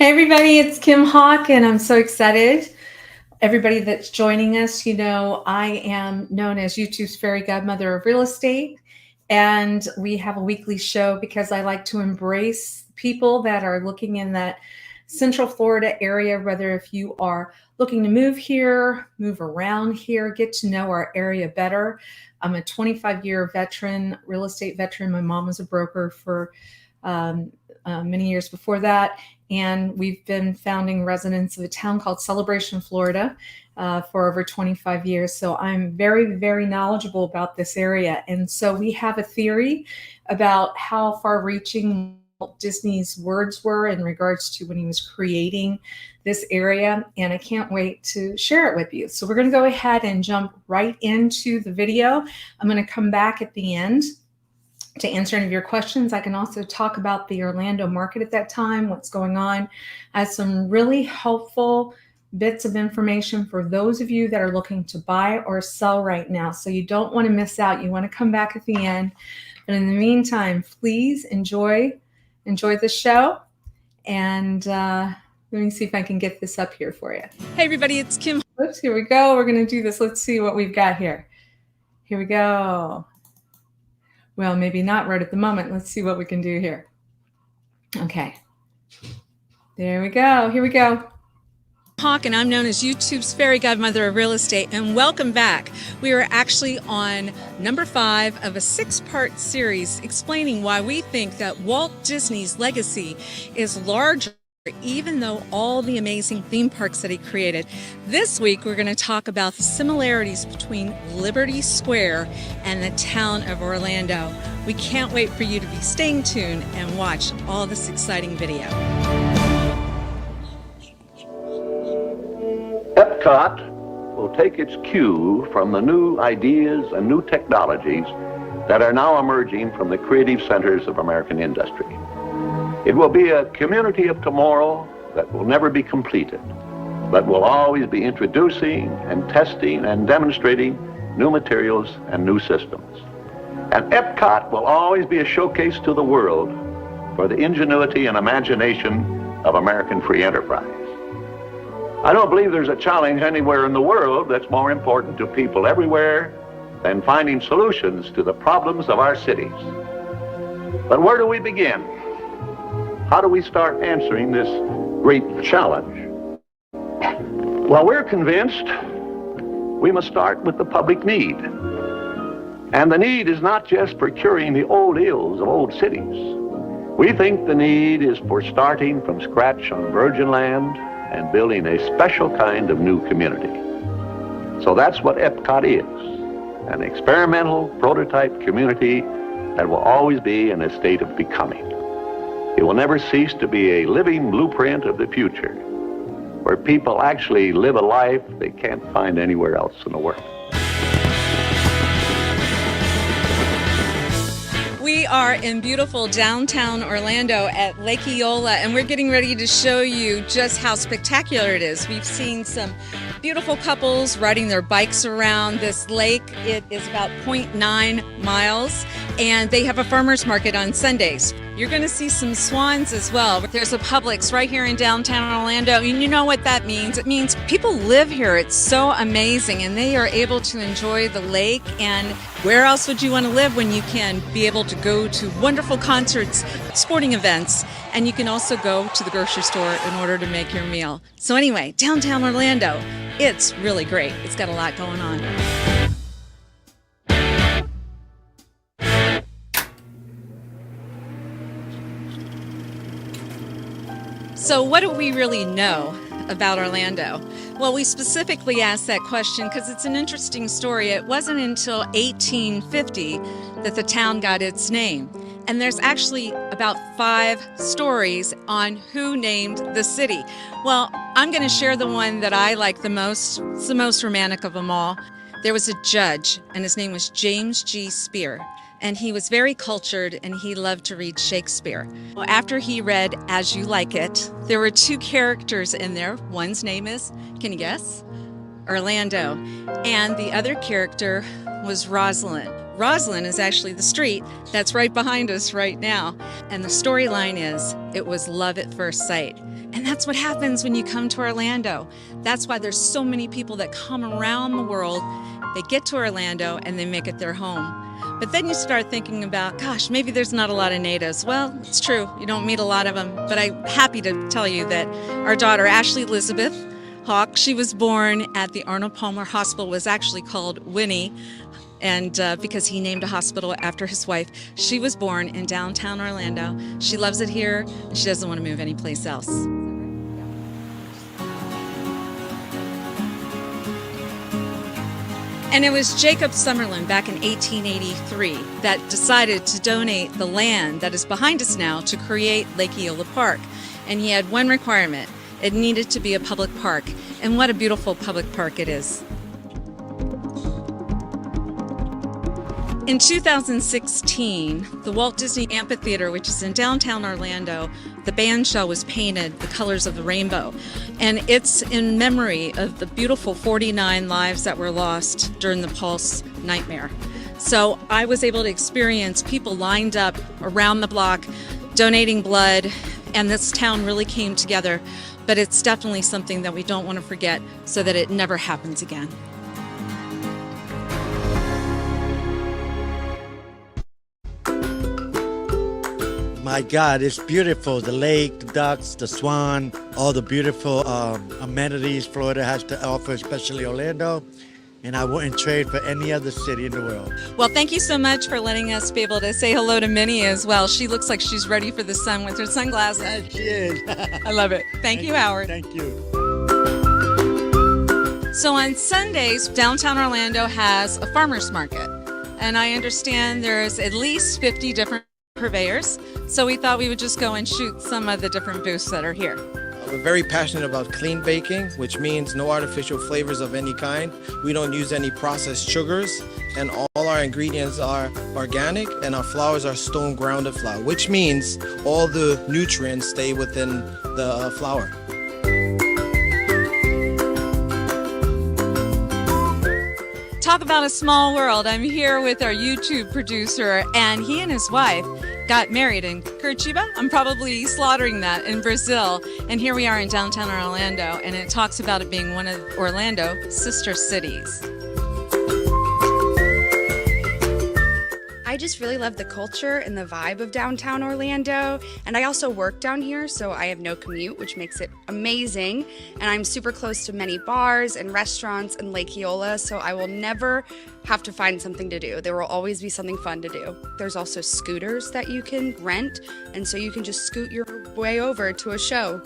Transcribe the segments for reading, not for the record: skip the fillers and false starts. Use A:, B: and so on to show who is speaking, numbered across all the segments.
A: Hey everybody, it's Kim Hawk, and I'm so excited. Everybody that's joining us, I am known as YouTube's fairy godmother of real estate, and we have a weekly show because I like to embrace people that are looking in that Central Florida area, whether if you are looking to move here, move around here, get to know our area better. I'm a 25-year veteran, real estate veteran. My mom was a broker for many years before that. And we've been founding residents of a town called Celebration, Florida, for over 25 years. So I'm very, very knowledgeable about this area. And so we have a theory about how far-reaching Walt Disney's words were in regards to when he was creating this area. And I can't wait to share it with you. So we're going to go ahead and jump right into the video. I'm going to come back at the end to answer any of your questions. I can also talk about the Orlando market at that time, what's going on. I have some really helpful bits of information for those of you that are looking to buy or sell right now. So you don't want to miss out. You want to come back at the end. But in the meantime, please enjoy the show. And let me see if I can get this up here for you. Hey everybody, it's Kim. Oops, here we go. We're going to do this. Let's see what we've got here. Here we go. Well, maybe not right at the moment. Let's see what we can do here. Okay. There we go. Here we go. Hawk, and I'm known as YouTube's fairy godmother of real estate, and welcome back. We are actually on number 5 of a 6-part series explaining why we think that Walt Disney's legacy is larger, even though all the amazing theme parks that he created. This week, we're going to talk about the similarities between Liberty Square and the town of Orlando. We can't wait for you to be staying tuned and watch all this exciting video.
B: Epcot will take its cue from the new ideas and new technologies that are now emerging from the creative centers of American industry. It will be a community of tomorrow that will never be completed, but will always be introducing and testing and demonstrating new materials and new systems. And Epcot will always be a showcase to the world for the ingenuity and imagination of American free enterprise. I don't believe there's a challenge anywhere in the world that's more important to people everywhere than finding solutions to the problems of our cities. But where do we begin? How do we start answering this great challenge? Well, we're convinced we must start with the public need. And the need is not just for curing the old ills of old cities. We think the need is for starting from scratch on virgin land and building a special kind of new community. So that's what Epcot is, an experimental prototype community that will always be in a state of becoming. It will never cease to be a living blueprint of the future, where people actually live a life they can't find anywhere else in the world.
A: We are in beautiful downtown Orlando at Lake Eola, and we're getting ready to show you just how spectacular it is. We've seen some beautiful couples riding their bikes around this lake. It is about 0.9 miles, and they have a farmer's market on Sundays. You're going to see some swans as well. There's a Publix right here in downtown Orlando, and you know what that means. It means people live here. It's so amazing, and they are able to enjoy the lake. And where else would you want to live when you can be able to go to wonderful concerts, sporting events, and you can also go to the grocery store in order to make your meal. So anyway, downtown Orlando, it's really great. It's got a lot going on. So what do we really know about Orlando? Well, we specifically asked that question because it's an interesting story. It wasn't until 1850 that the town got its name. And there's actually about 5 stories on who named the city. Well, I'm going to share the one that I like the most. It's the most romantic of them all. There was a judge, and his name was James G. Spear. And he was very cultured, and he loved to read Shakespeare. Well, after he read As You Like It, there were 2 characters in there. One's name is, can you guess? Orlando. And the other character was Rosalind. Rosalind is actually the street that's right behind us right now. And the storyline is, it was love at first sight. And that's what happens when you come to Orlando. That's why there's so many people that come around the world. They get to Orlando and they make it their home. But then you start thinking about, gosh, maybe there's not a lot of natives. Well, it's true. You don't meet a lot of them. But I'm happy to tell you that our daughter, Ashley Elizabeth Hawk, she was born at the Arnold Palmer Hospital, was actually called Winnie, and because he named a hospital after his wife. She was born in downtown Orlando. She loves it here, and she doesn't want to move anyplace else. And it was Jacob Summerlin back in 1883 that decided to donate the land that is behind us now to create Lake Eola Park. And he had one requirement. It needed to be a public park. And what a beautiful public park it is. In 2016, the Walt Disney Amphitheater, which is in downtown Orlando, the bandshell was painted the colors of the rainbow. And it's in memory of the beautiful 49 lives that were lost during the Pulse nightmare. So I was able to experience people lined up around the block, donating blood, and this town really came together. But it's definitely something that we don't want to forget so that it never happens again.
C: My God, it's beautiful. The lake, the ducks, the swan, all the beautiful amenities Florida has to offer, especially Orlando. And I wouldn't trade for any other city in the world.
A: Well, thank you so much for letting us be able to say hello to Minnie as well. She looks like she's ready for the sun with her sunglasses.
C: Yeah, she is.
A: I love it. Thank you, Howard.
C: Thank you.
A: So on Sundays, downtown Orlando has a farmer's market. And I understand there's at least 50 different purveyors. So we thought we would just go and shoot some of the different booths that are here.
D: We're very passionate about clean baking, which means no artificial flavors of any kind. We don't use any processed sugars, and all our ingredients are organic, and our flours are stone grounded flour, which means all the nutrients stay within the flour.
A: Talk about a small world. I'm here with our YouTube producer, and he and his wife got married in Curitiba. I'm probably slaughtering that, in Brazil. And here we are in downtown Orlando, and it talks about it being one of Orlando's sister cities.
E: I just really love the culture and the vibe of downtown Orlando, and I also work down here, so I have no commute, which makes it amazing. And I'm super close to many bars and restaurants and Lake Eola, so I will never have to find something to do. There will always be something fun to do. There's also scooters that you can rent, and so you can just scoot your way over to a show.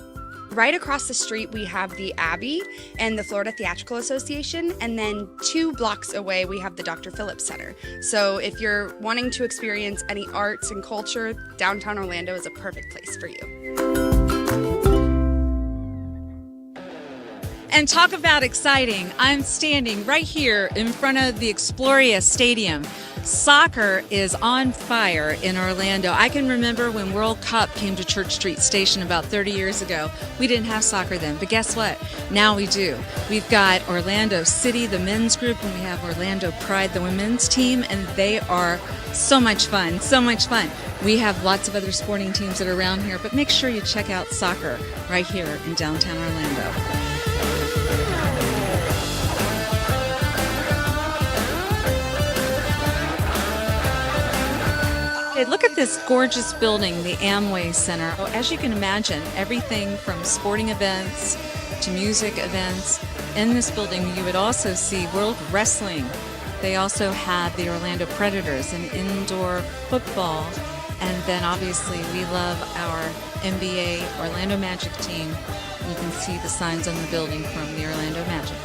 E: Right across the street, we have the Abbey and the Florida Theatrical Association, and then 2 blocks away, we have the Dr. Phillips Center. So if you're wanting to experience any arts and culture, downtown Orlando is a perfect place for you.
A: And talk about exciting. I'm standing right here in front of the Exploria Stadium. Soccer is on fire in Orlando. I can remember when World Cup came to Church Street Station about 30 years ago. We didn't have soccer then, but guess what? Now we do. We've got Orlando City, the men's group, and we have Orlando Pride, the women's team, and they are so much fun, so much fun. We have lots of other sporting teams that are around here, but make sure you check out soccer right here in downtown Orlando. Hey, look at this gorgeous building, the Amway Center. As you can imagine, everything from sporting events to music events. In this building, you would also see World Wrestling. They also have the Orlando Predators and indoor football. And then obviously we love our NBA Orlando Magic team. You can see the signs on the building from the Orlando Magic.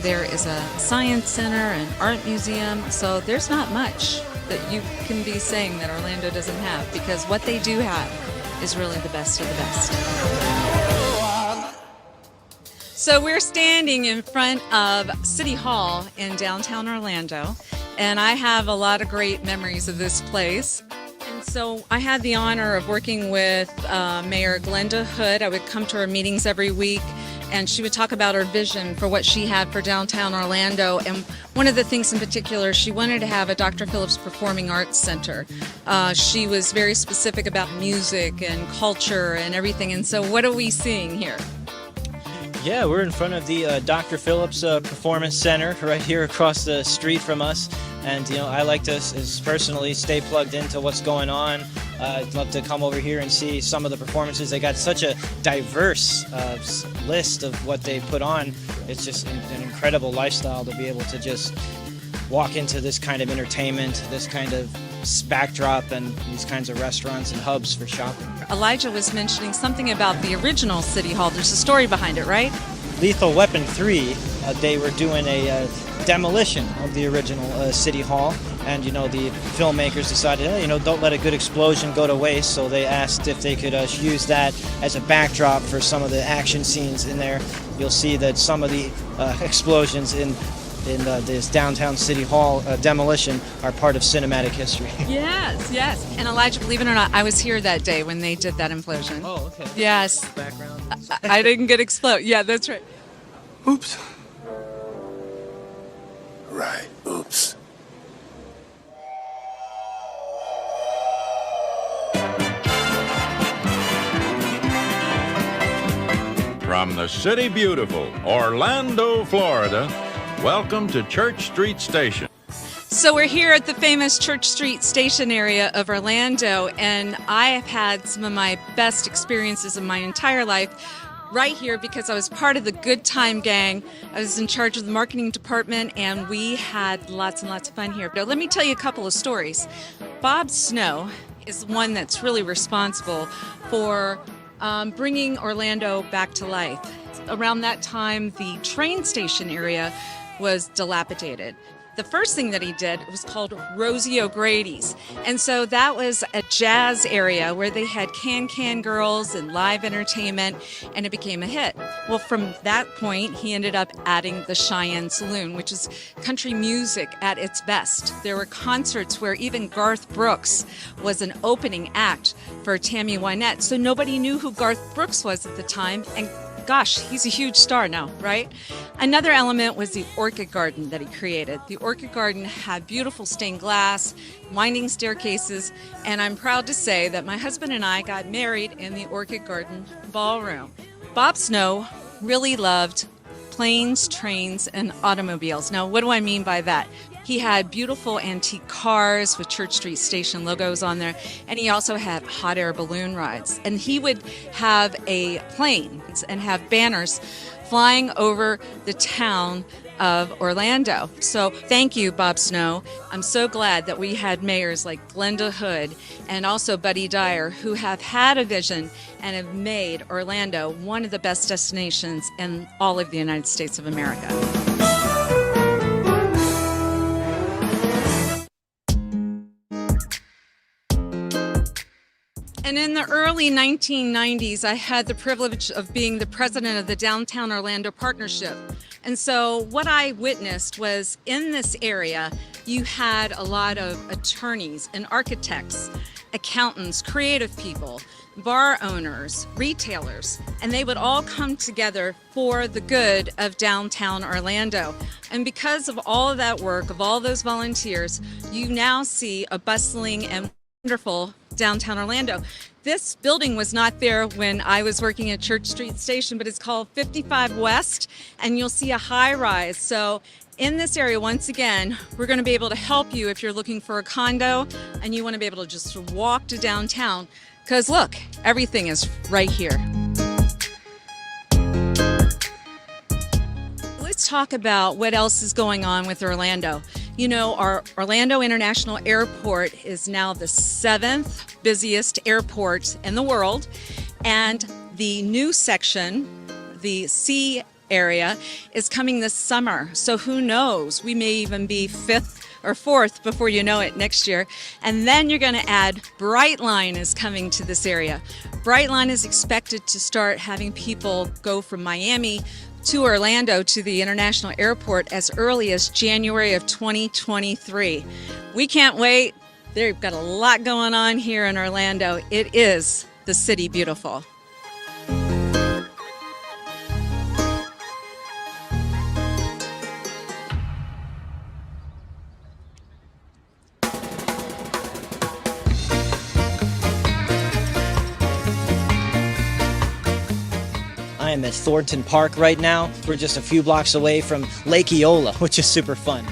A: There is a science center, an art museum, so there's not much that you can be saying that Orlando doesn't have, because what they do have is really the best of the best. So we're standing in front of City Hall in downtown Orlando, and I have a lot of great memories of this place. And so I had the honor of working with Mayor Glenda Hood. I would come to her meetings every week,
F: and she would talk about her vision for what she had for downtown Orlando. And one of the things in particular, she wanted to have a Dr. Phillips Performing Arts Center. She was very specific about music and culture and everything. And so what are we seeing here?
G: Yeah, we're in front of the Dr. Phillips Performance Center right here across the street from us. And, I like to personally stay plugged into what's going on. I'd love to come over here and see some of the performances. They got such a diverse list of what they put on. It's just an incredible lifestyle to be able to just walk into this kind of entertainment, this kind of backdrop, and these kinds of restaurants and hubs for shopping.
F: Elijah was mentioning something about the original City Hall. There's a story behind it, right?
G: Lethal Weapon 3, they were doing a demolition of the original City Hall, and the filmmakers decided, don't let a good explosion go to waste, so they asked if they could use that as a backdrop for some of the action scenes in there. You'll see that some of the explosions in this downtown City Hall demolition are part of cinematic history.
F: Yes. And Elijah, believe it or not, I was here that day when they did that implosion.
G: Oh, okay.
F: Yes.
G: Background.
F: I didn't get explode. Yeah, that's right.
H: Oops. Right, oops.
I: From the city beautiful, Orlando, Florida, welcome to Church Street Station.
F: So we're here at the famous Church Street Station area of Orlando, and I have had some of my best experiences of my entire life right here because I was part of the Good Time Gang. I was in charge of the marketing department, and we had lots and lots of fun here. But let me tell you a couple of stories. Bob Snow is one that's really responsible for bringing Orlando back to life. Around that time, the train station area was dilapidated. The first thing that he did was called Rosie O'Grady's. And so that was a jazz area where they had can girls and live entertainment, and it became a hit. Well, from that point, he ended up adding the Cheyenne Saloon, which is country music at its best. There were concerts where even Garth Brooks was an opening act for Tammy Wynette. So nobody knew who Garth Brooks was at the time, and gosh, he's a huge star now, right? Another element was the orchid garden that he created. The orchid garden had beautiful stained glass, winding staircases, and I'm proud to say that my husband and I got married in the orchid garden ballroom. Bob Snow really loved planes, trains, and automobiles. Now, what do I mean by that? He had beautiful antique cars with Church Street Station logos on there, and he also had hot air balloon rides. And he would have a plane and have banners flying over the town of Orlando. So thank you, Bob Snow. I'm so glad that we had mayors like Glenda Hood and also Buddy Dyer, who have had a vision and have made Orlando one of the best destinations in all of the United States of America. And in the early 1990s, I had the privilege of being the president of the Downtown Orlando Partnership. And so what I witnessed was in this area, you had a lot of attorneys and architects, accountants, creative people, bar owners, retailers, and they would all come together for the good of downtown Orlando. And because of all of that work, of all those volunteers, you now see a bustling and wonderful downtown Orlando. This building was not there when I was working at Church Street Station, but it's called 55 West, and you'll see a high rise. So in this area, once again, we're going to be able to help you if you're looking for a condo and you want to be able to just walk to downtown, because look, everything is right here. Let's talk about what else is going on with Orlando. You know, our Orlando International Airport is now the 7th busiest airport in the world, and the new section, the sea area, is coming this summer. So who knows, we may even be 5th or 4th before you know it next year. And then you're going to add Brightline is coming to this area. Brightline is expected to start having people go from Miami to Orlando to the international airport as early as January of 2023. We can't wait. They've got a lot going on here in Orlando. It is the city beautiful.
G: I am at Thornton Park right now. We're just a few blocks away from Lake Eola, which is super fun.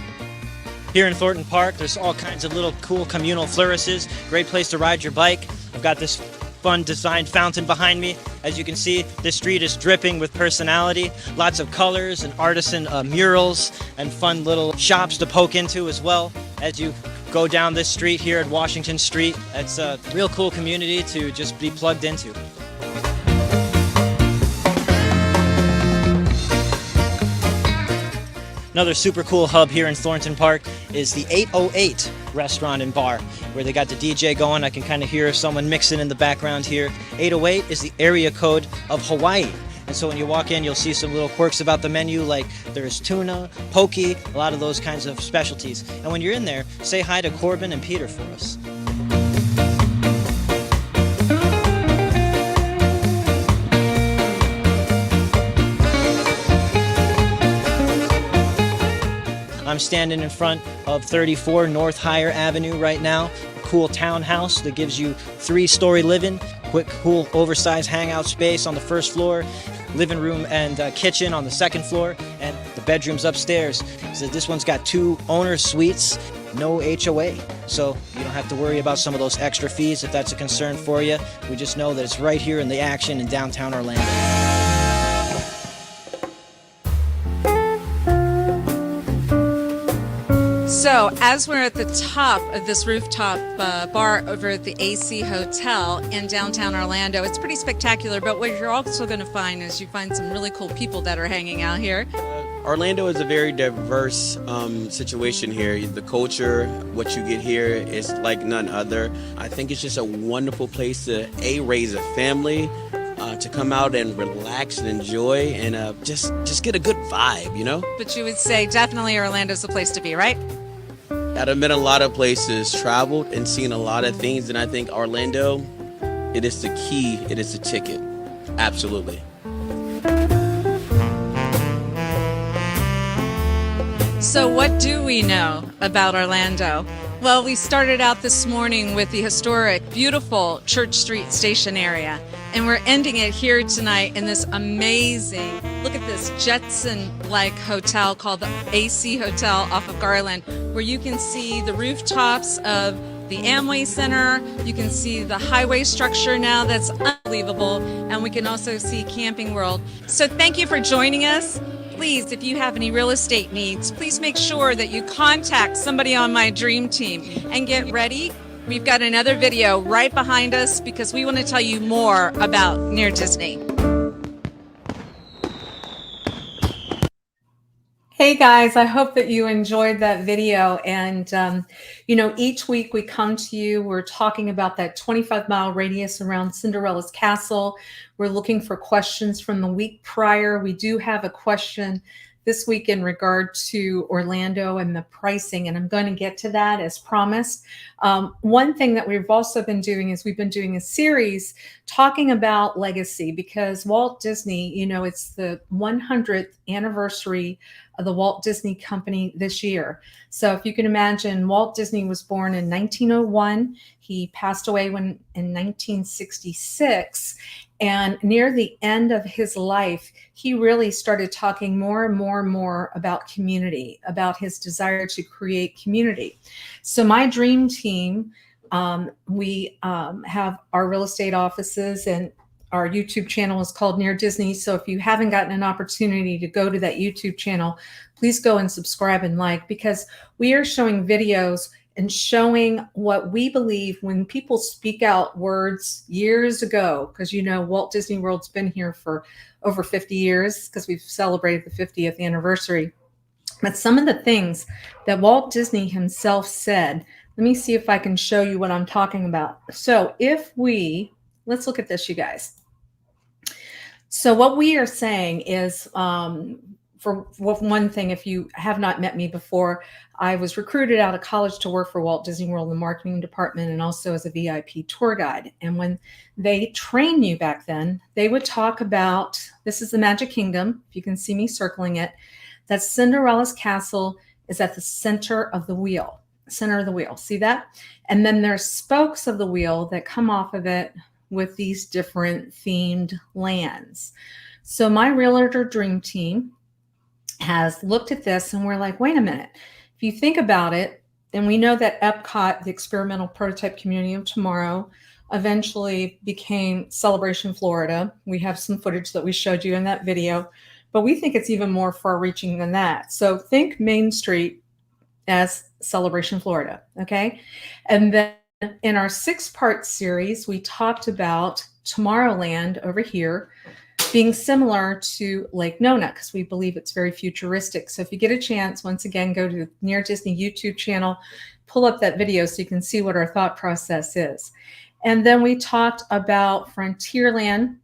G: Here in Thornton Park, there's all kinds of little cool communal flourishes. Great place to ride your bike. I've got this fun designed fountain behind me. As you can see, this street is dripping with personality. Lots of colors and artisan murals and fun little shops to poke into as well. As you go down this street here at Washington Street, it's a real cool community to just be plugged into. Another super cool hub here in Thornton Park is the 808 restaurant and bar, where they got the DJ going. I can kind of hear someone mixing in the background here. 808 is the area code of Hawaii. And so when you walk in, you'll see some little quirks about the menu, like there's tuna, poke, a lot of those kinds of specialties. And when you're in there, say hi to Corbin and Peter for us. I'm standing in front of 34 North Higher Avenue right now. A cool townhouse that gives you 3-story living, quick, cool, oversized hangout space on the first floor, living room and kitchen on the second floor, and the bedrooms upstairs. So this one's got 2 owner suites, no HOA. So you don't have to worry about some of those extra fees if that's a concern for you. We just know that it's right here in the action in downtown Orlando.
F: So, as we're at the top of this rooftop bar over at the AC Hotel in downtown Orlando, it's pretty spectacular, but what you're also going to find is you find some really cool people that are hanging out here.
J: Orlando is a very diverse situation here. The culture, what you get here is like none other. I think it's just a wonderful place to raise a family, to come out and relax and enjoy, and just get a good vibe, you know?
F: But you would say definitely Orlando's the place to be, right?
J: I've been a lot of places, traveled and seen a lot of things, and I think Orlando, it is the key, it is the ticket. Absolutely.
F: So what do we know about Orlando? Well, we started out this morning with the historic, beautiful Church Street Station area, and we're ending it here tonight in this amazing, look at this Jetson-like hotel called the AC Hotel off of Garland, where you can see the rooftops of the Amway Center. You can see the highway structure now that's unbelievable, and we can also see Camping World. So thank you for joining us. Please, if you have any real estate needs, please make sure that you contact somebody on my dream team and get ready. We've got another video right behind us because we want to tell you more about Near Disney.
A: Hey guys, I hope that you enjoyed that video. And, each week we come to you, we're talking about that 25-mile radius around Cinderella's castle. We're looking for questions from the week prior. We do have a question this week in regard to Orlando and the pricing, and I'm going to get to that as promised. One thing that we've also been doing is we've been doing a series talking about legacy, because Walt Disney, it's the 100th anniversary of the Walt Disney Company this year. So if you can imagine, Walt Disney was born in 1901. He passed away in 1966. And near the end of his life, he really started talking more and more and more about community, about his desire to create community. So my dream team, we have our real estate offices, and our YouTube channel is called Near Disney. So if you haven't gotten an opportunity to go to that YouTube channel, please go and subscribe and like, because we are showing videos and showing what we believe when people speak out words years ago, because Walt Disney World's been here for over 50 years because we've celebrated the 50th anniversary. But some of the things that Walt Disney himself said, let me see if I can show you what I'm talking about. So let's look at this, you guys. So what we are saying is, for one thing, if you have not met me before, I was recruited out of college to work for Walt Disney World in the marketing department and also as a VIP tour guide. And when they trained you back then, they would talk about, this is the Magic Kingdom, if you can see me circling it, that Cinderella's castle is at the center of the wheel. See that? And then there's spokes of the wheel that come off of it with these different themed lands. So my realtor dream team has looked at this and we're like, wait a minute. If you think about it, and we know that Epcot, the experimental prototype community of tomorrow, eventually became Celebration Florida. We have some footage that we showed you in that video, but we think it's even more far reaching than that. So think Main Street as Celebration Florida, okay? And then in our 6-part series, we talked about Tomorrowland over here being similar to Lake Nona because we believe it's very futuristic. So if you get a chance, once again, go to the Near Disney YouTube channel, pull up that video so you can see what our thought process is. And then we talked about Frontierland,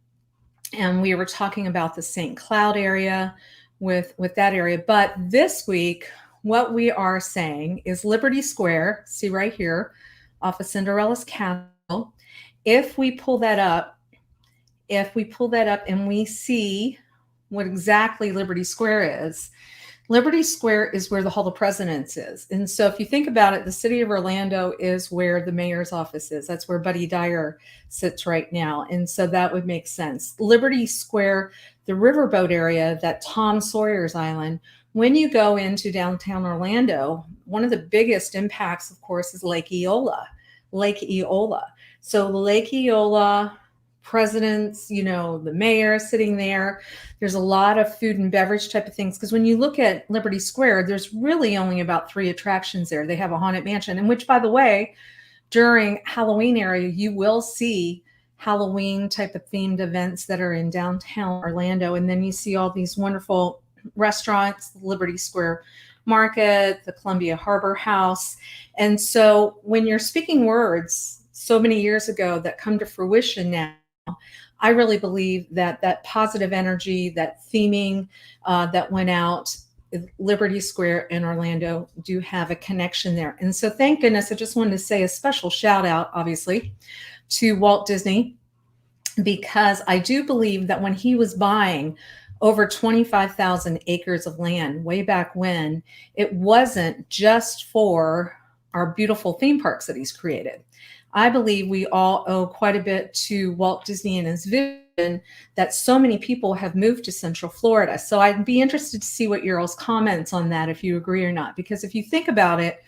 A: and we were talking about the St. Cloud area with that area. But this week, what we are saying is Liberty Square, see right here, off of Cinderella's Castle. If we pull that up and we see what exactly Liberty Square is where the Hall of Presidents is. And so if you think about it, the city of Orlando is where the mayor's office is. That's where Buddy Dyer sits right now. And so that would make sense. Liberty Square, the riverboat area, that Tom Sawyer's Island, when you go into downtown Orlando, one of the biggest impacts, of course, is Lake Eola. So Lake Eola, presidents, the mayor sitting there. There's a lot of food and beverage type of things. Because when you look at Liberty Square, there's really only about 3 attractions there. They have a haunted mansion, in which, by the way, during Halloween area, you will see Halloween type of themed events that are in downtown Orlando. And then you see all these wonderful restaurants, Liberty Square Market, the Columbia Harbor House. And so when you're speaking words so many years ago that come to fruition now, I really believe that positive energy, that theming that went out, Liberty Square and Orlando do have a connection there. And so thank goodness, I just wanted to say a special shout out, obviously, to Walt Disney, because I do believe that when he was buying over 25,000 acres of land way back when, it wasn't just for our beautiful theme parks that he's created. I believe we all owe quite a bit to Walt Disney and his vision that so many people have moved to Central Florida. So I'd be interested to see what your all's comments on that, if you agree or not. Because if you think about it,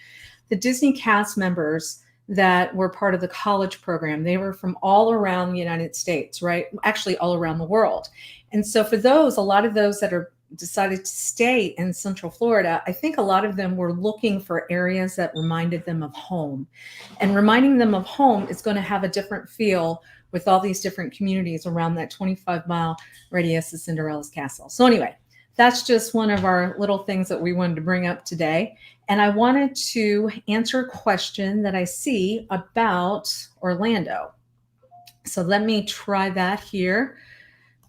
A: the Disney cast members that were part of the college program, they were from all around the United States, right? Actually, all around the world. And so for those, a lot of those that are decided to stay in Central Florida, I think a lot of them were looking for areas that reminded them of home. And reminding them of home is going to have a different feel with all these different communities around that 25-mile radius of Cinderella's Castle. So anyway, that's just one of our little things that we wanted to bring up today. And I wanted to answer a question that I see about Orlando. So let me try that here.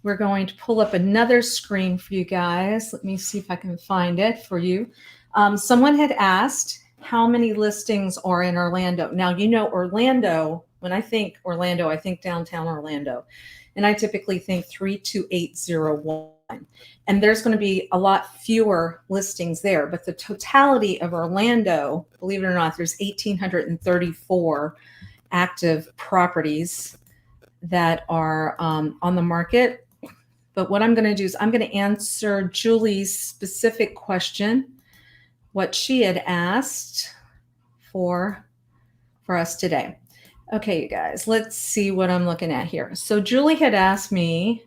A: We're going to pull up another screen for you guys. Let me see if I can find it for you. Someone had asked how many listings are in Orlando. Now, Orlando, when I think Orlando, I think downtown Orlando. And I typically think 32801. And there's going to be a lot fewer listings there. But the totality of Orlando, believe it or not, there's 1,834 active properties that are on the market. But what I'm going to do is I'm going to answer Julie's specific question, what she had asked for us today. Okay, you guys, let's see what I'm looking at here. So Julie had asked me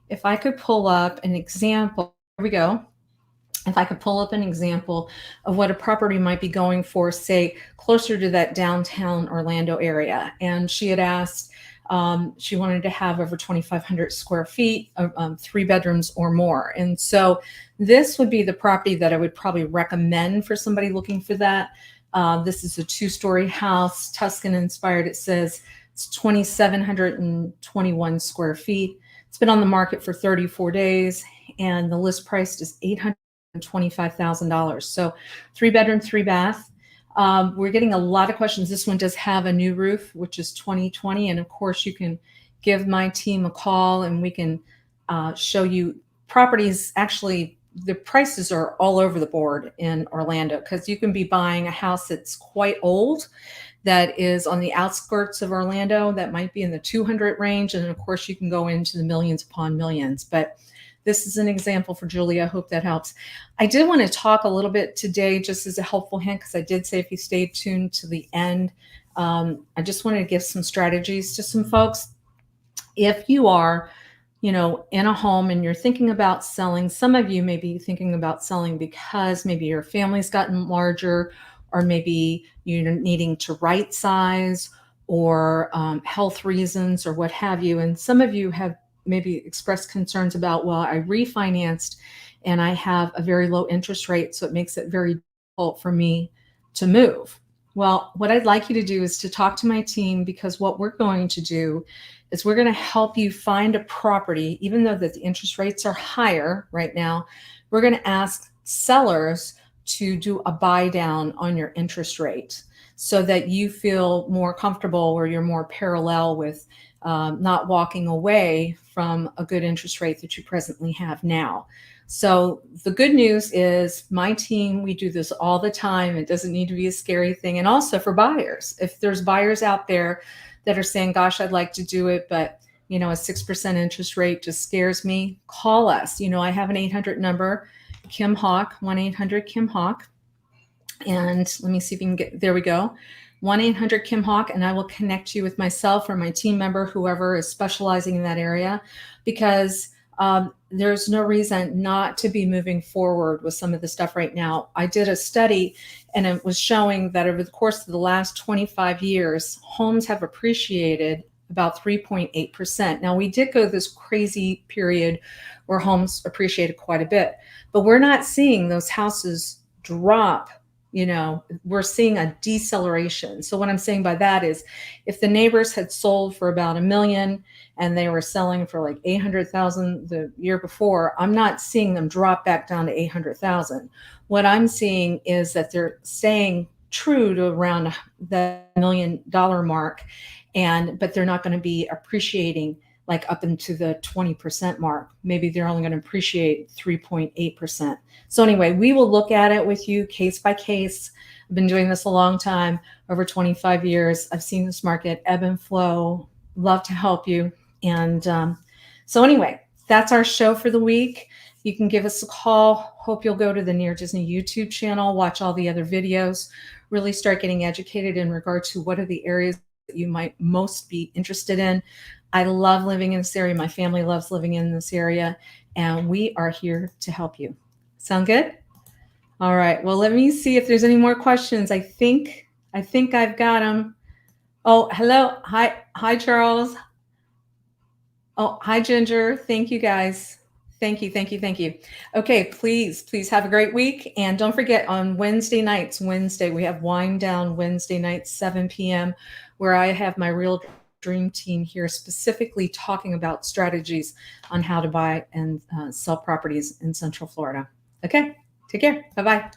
A: if I could pull up an example. Here we go. If I could pull up an example of what a property might be going for, say, closer to that downtown Orlando area. And she had asked, she wanted to have over 2,500 square feet, 3 bedrooms or more. And so this would be the property that I would probably recommend for somebody looking for that. This is a 2-story house, Tuscan inspired. It says it's 2,721 square feet. It's been on the market for 34 days, and the list price is $825,000. So 3 bedroom, 3 bath. We're getting a lot of questions. This one does have a new roof, which is 2020. And of course, you can give my team a call and we can show you properties. Actually, the prices are all over the board in Orlando, because you can be buying a house that's quite old, that is on the outskirts of Orlando, that might be in the 200 range. And of course, you can go into the millions upon millions. But this is an example for Julie. I hope that helps. I did want to talk a little bit today, just as a helpful hint, because I did say if you stay tuned to the end, I just wanted to give some strategies to some folks. If you are, in a home and you're thinking about selling, some of you may be thinking about selling because maybe your family's gotten larger, or maybe you're needing to right size, or health reasons, or what have you. And some of you have maybe expressed concerns about, well, I refinanced and I have a very low interest rate, so it makes it very difficult for me to move. Well, what I'd like you to do is to talk to my team, because what we're going to do is we're going to help you find a property, even though that the interest rates are higher right now. We're going to ask sellers to do a buy down on your interest rate, so that you feel more comfortable, or you're more parallel with not walking away from a good interest rate that you presently have now. So the good news is, my team, we do this all the time. It doesn't need to be a scary thing. And also for buyers, if there's buyers out there that are saying, gosh, I'd like to do it, but a 6% interest rate just scares me, call us. I have an 800 number, Kim Hawk, 1-800-KIM-HAWK. And let me see if you can get, there we go, 1-800-KIM-HAWK, and I will connect you with myself or my team member, whoever is specializing in that area, because there's no reason not to be moving forward with some of the stuff right now. I did a study, and it was showing that over the course of the last 25 years, homes have appreciated about 3.8%. Now, we did go this crazy period where homes appreciated quite a bit, but we're not seeing those houses drop. We're seeing a deceleration. So what I'm saying by that is, if the neighbors had sold for about $1 million and they were selling for like 800,000 the year before, I'm not seeing them drop back down to 800,000. What I'm seeing is that they're staying true to around the $1 million mark, but they're not going to be appreciating like up into the 20% mark. Maybe they're only going to appreciate 3.8%. So anyway, we will look at it with you case by case. I've been doing this a long time, over 25 years. I've seen this market ebb and flow. Love to help you. And so anyway, that's our show for the week. You can give us a call. Hope you'll go to the Near Disney YouTube channel, watch all the other videos, really start getting educated in regard to what are the areas that you might most be interested in. I love living in this area. My family loves living in this area, and we are here to help you. Sound good? All right. Well, let me see if there's any more questions. I think I've got them. Oh, hello. Hi, Charles. Oh, hi, Ginger. Thank you, guys. Thank you. Okay, please have a great week. And don't forget, on Wednesday, we have Wind Down Wednesday nights, 7 p.m., where I have my Real Dream team here specifically talking about strategies on how to buy and sell properties in Central Florida. Okay, take care. Bye-bye.